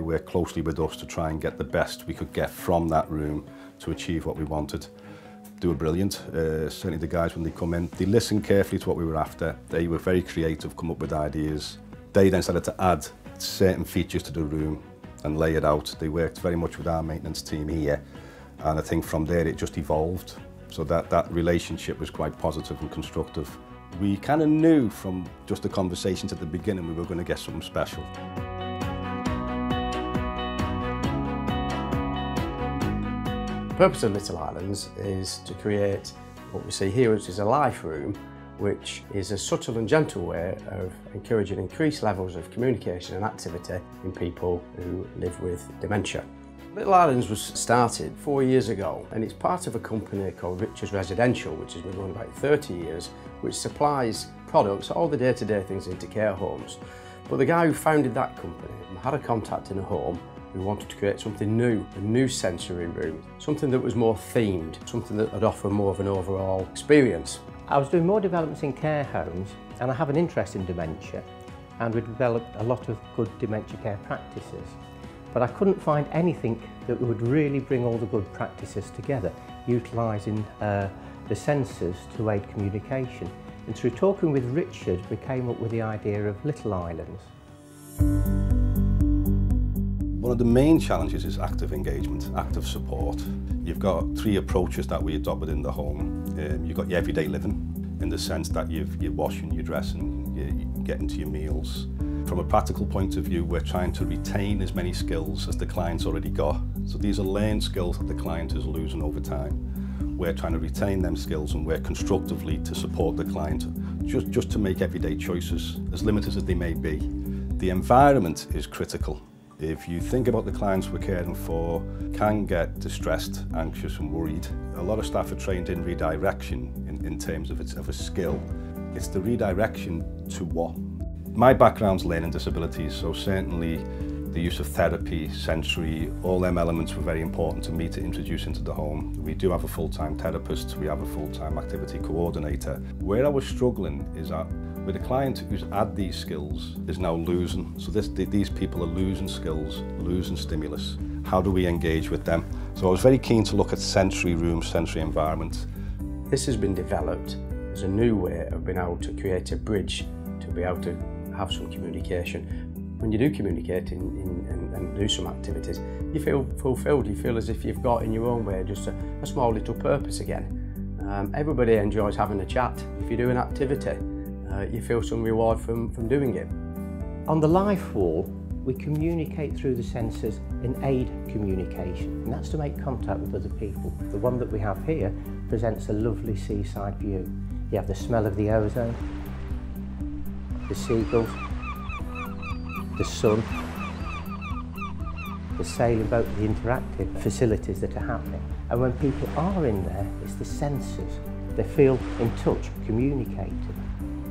worked closely with us to try and get the best we could get from that room to achieve what we wanted. They were brilliant. Certainly the guys, when they come in, they listened carefully to what we were after. They were very creative, come up with ideas. They then started to add certain features to the room and lay it out. They worked very much with our maintenance team here, and I think from there it just evolved. So that relationship was quite positive and constructive. We kind of knew from just the conversations at the beginning we were going to get something special. The purpose of Little Islands is to create what we see here, which is a life room, which is a subtle and gentle way of encouraging increased levels of communication and activity in people who live with dementia. Little Islands was started 4 years ago, and it's part of a company called Richard's Residential, which has been going about 30 years, which supplies products, all the day-to-day things into care homes. But the guy who founded that company had a contact in a home who wanted to create something new, a new sensory room, something that was more themed, something that would offer more of an overall experience. I was doing more developments in care homes, and I have an interest in dementia, and we developed a lot of good dementia care practices. But I couldn't find anything that would really bring all the good practices together, utilising the senses to aid communication. And through talking with Richard, we came up with the idea of Little Islands. One of the main challenges is active engagement, active support. You've got 3 approaches that we adopt within the home. You've got your everyday living, in the sense that you're washing, you're dressing, you're getting to your meals. From a practical point of view, we're trying to retain as many skills as the client's already got. So these are learned skills that the client is losing over time. We're trying to retain them skills and work constructively to support the client, just to make everyday choices, as limited as they may be. The environment is critical. If you think about the clients we're caring for, can get distressed, anxious and worried. A lot of staff are trained in redirection in terms of a skill. It's the redirection to what? My background's learning disabilities, so certainly the use of therapy, sensory, all them elements were very important to me to introduce into the home. We do have a full-time therapist, we have a full-time activity coordinator. Where I was struggling is that with a client who's had these skills is now losing. So these people are losing skills, losing stimulus. How do we engage with them? So I was very keen to look at sensory rooms, sensory environments. This has been developed as a new way of being able to create a bridge to be able to have some communication. When you do communicate and do some activities, you feel fulfilled, you feel as if you've got in your own way just a small little purpose again. Everybody enjoys having a chat. If you do an activity, you feel some reward from doing it. On the life wall, we communicate through the senses and aid communication, and that's to make contact with other people. The one that we have here presents a lovely seaside view. You have the smell of the ozone, the seagulls, the sun, the sailing boat, the interactive facilities that are happening. And when people are in there, it's the senses. They feel in touch, communicating.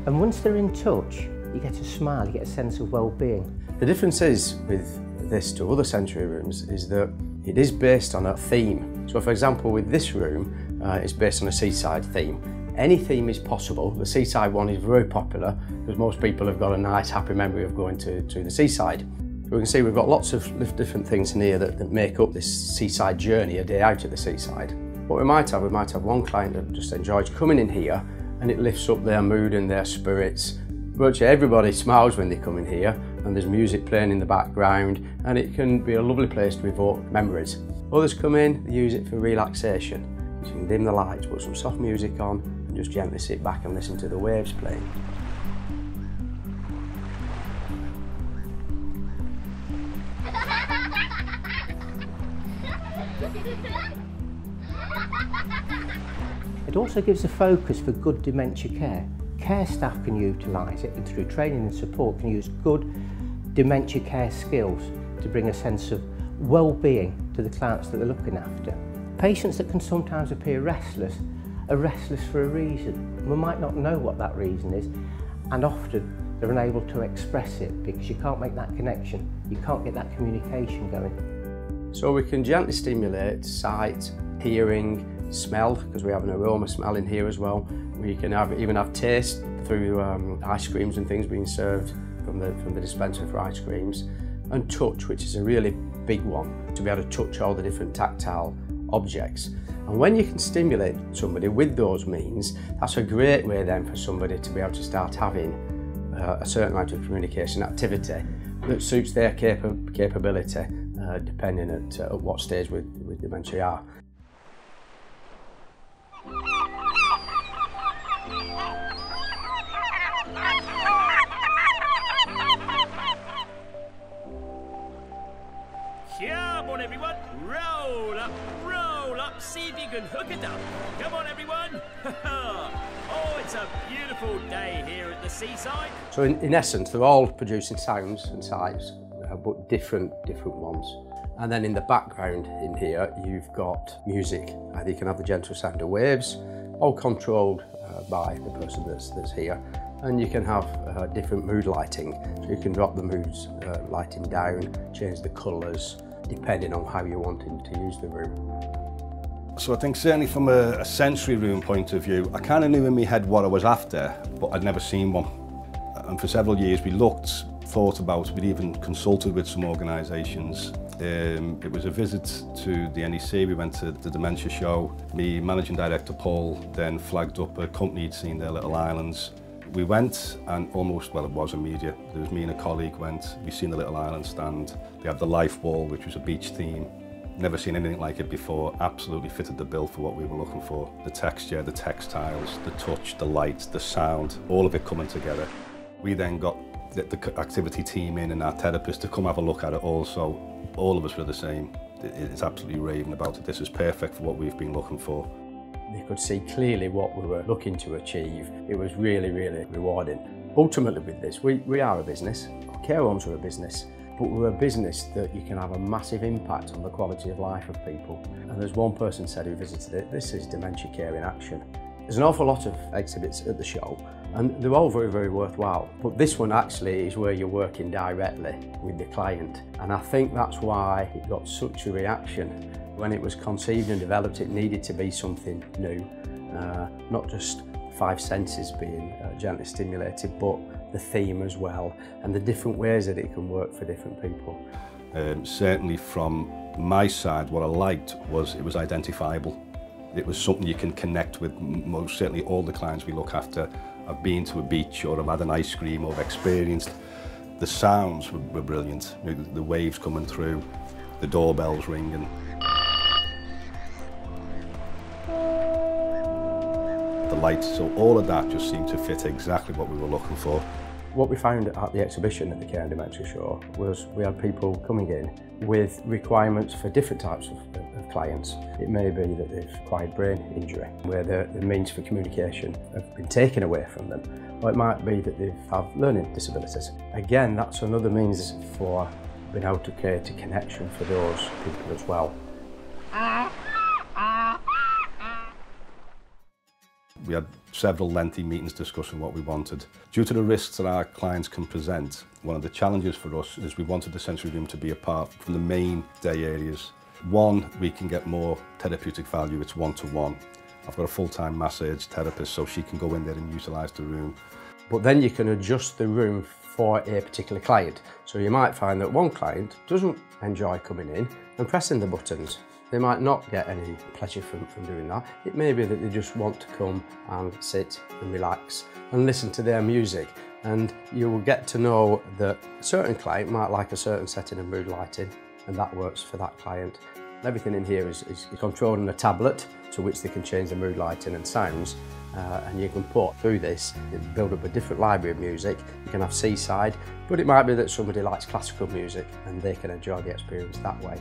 And once they're in touch, you get a smile, you get a sense of well-being. The difference is with this to other sensory rooms is that it is based on a theme. So for example, with this room, it's based on a seaside theme. Any theme is possible. The seaside one is very popular because most people have got a nice, happy memory of going to the seaside. So we can see we've got lots of different things in here that make up this seaside journey, a day out at the seaside. What we might have one client that just enjoys coming in here and it lifts up their mood and their spirits. Virtually everybody smiles when they come in here, and there's music playing in the background, and it can be a lovely place to evoke memories. Others come in, they use it for relaxation. So you can dim the lights, put some soft music on, and just gently sit back and listen to the waves playing. It also gives a focus for good dementia care. Care staff can utilise it, and through training and support can use good dementia care skills to bring a sense of well-being to the clients that they're looking after. Patients that can sometimes appear restless are restless for a reason. We might not know what that reason is, and often they're unable to express it because you can't make that connection, you can't get that communication going. So we can gently stimulate sight, hearing, smell, because we have an aroma smell in here as well. We can even have taste through ice creams and things being served from the dispenser for ice creams. and touch, which is a really big one, to be able to touch all the different tactile objects. And when you can stimulate somebody with those means, that's a great way then for somebody to be able to start having a certain amount of communication activity that suits their capability, depending at what stage with dementia are. Come on everyone, roll up, see if you can hook it up. Come on everyone. Oh, it's a beautiful day here at the seaside. So in essence, they're all producing sounds and sights, but different ones. And then in the background in here, you've got music. You can have the gentle sound of waves, all controlled by the person that's here. And you can have different mood lighting. So you can drop the moods lighting down, change the colours, depending on how you're wanting to use the room. So I think certainly from a sensory room point of view, I kind of knew in my head what I was after, but I'd never seen one. And for several years we thought about, we'd even consulted with some organisations. It was a visit to the NEC, we went to the dementia show. Me managing director Paul then flagged up a company he'd seen there, Little Islands. We went and almost, well, it was immediate. There was me and a colleague went, we seen the Little Island stand. They had the life wall, which was a beach theme. Never seen anything like it before, absolutely fitted the bill for what we were looking for. The texture, the textiles, the touch, the light, the sound, all of it coming together. We then got the activity team in and our therapist to come have a look at it also. All of us were the same. It's absolutely raving about it. This is perfect for what we've been looking for. They could see clearly what we were looking to achieve. It was really, really rewarding. Ultimately with this, we are a business. Care homes are a business, but we're a business that you can have a massive impact on the quality of life of people. And as one person said who visited it, this is dementia care in action. There's an awful lot of exhibits at the show, and they're all very, very worthwhile. But this one actually is where you're working directly with the client. And I think that's why it got such a reaction. When it was conceived and developed, it needed to be something new, not just 5 senses being gently stimulated, but the theme as well, and the different ways that it can work for different people. Certainly from my side, what I liked was it was identifiable. It was something you can connect with. Most certainly all the clients we look after have been to a beach or have had an ice cream or have experienced. The sounds were brilliant. The waves coming through, the doorbells ringing. The lights, so all of that just seemed to fit exactly what we were looking for. What we found at the exhibition at the Care and Dementia Show was we had people coming in with requirements for different types of clients. It may be that they've acquired brain injury, where the means for communication have been taken away from them, or it might be that they have learning disabilities. Again, that's another means for being able to create a connection for those people as well. We had several lengthy meetings discussing what we wanted. Due to the risks that our clients can present, one of the challenges for us is we wanted the sensory room to be apart from the main day areas. One, we can get more therapeutic value, it's one-to-one. I've got a full-time massage therapist, so she can go in there and utilise the room. But then you can adjust the room for a particular client. So you might find that one client doesn't enjoy coming in and pressing the buttons. They might not get any pleasure from doing that. It may be that they just want to come and sit and relax and listen to their music. And you will get to know that a certain client might like a certain setting of mood lighting, and that works for that client. Everything in here is controlled on a tablet to which they can change the mood lighting and sounds. And you can put through this, build up a different library of music. You can have seaside, but it might be that somebody likes classical music and they can enjoy the experience that way.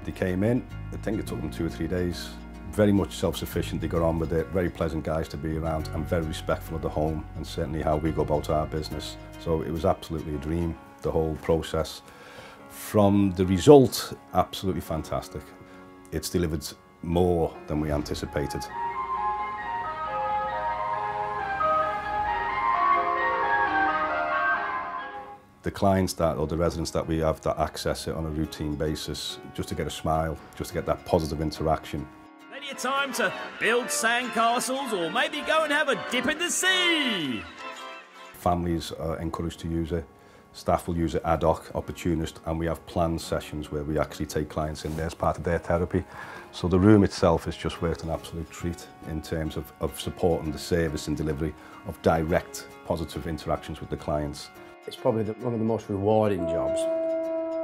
They came in, I think it took them 2 or 3 days. Very much self-sufficient, they got on with it, very pleasant guys to be around and very respectful of the home and certainly how we go about our business. So it was absolutely a dream, the whole process. From the result, absolutely fantastic. It's delivered more than we anticipated. The clients that, or the residents that we have that access it on a routine basis, just to get a smile, just to get that positive interaction. Plenty of time to build sandcastles or maybe go and have a dip in the sea. Families are encouraged to use it. Staff will use it ad hoc, opportunist, and we have planned sessions where we actually take clients in there as part of their therapy. So the room itself has just worked an absolute treat in terms of supporting the service and delivery of direct positive interactions with the clients. It's probably one of the most rewarding jobs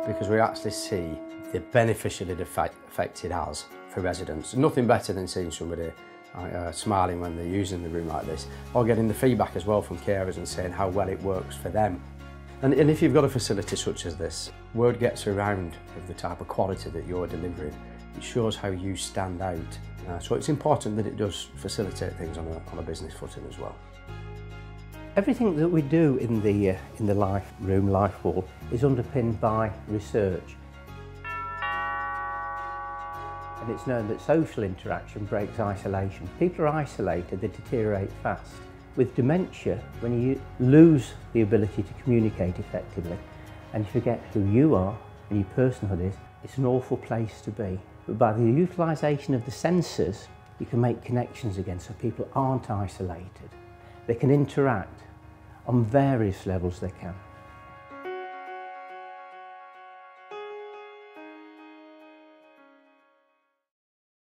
because we actually see the beneficial effect it has for residents. Nothing better than seeing somebody smiling when they're using the room like this, or getting the feedback as well from carers and saying how well it works for them. And if you've got a facility such as this, word gets around of the type of quality that you're delivering. It shows how you stand out. So it's important that it does facilitate things on a business footing as well. Everything that we do in the life room, life wall, is underpinned by research. And it's known that social interaction breaks isolation. People are isolated, they deteriorate fast. With dementia, when you lose the ability to communicate effectively and you forget who you are and your personhood is, it's an awful place to be. But by the utilisation of the senses, you can make connections again so people aren't isolated. They can interact on various levels they can.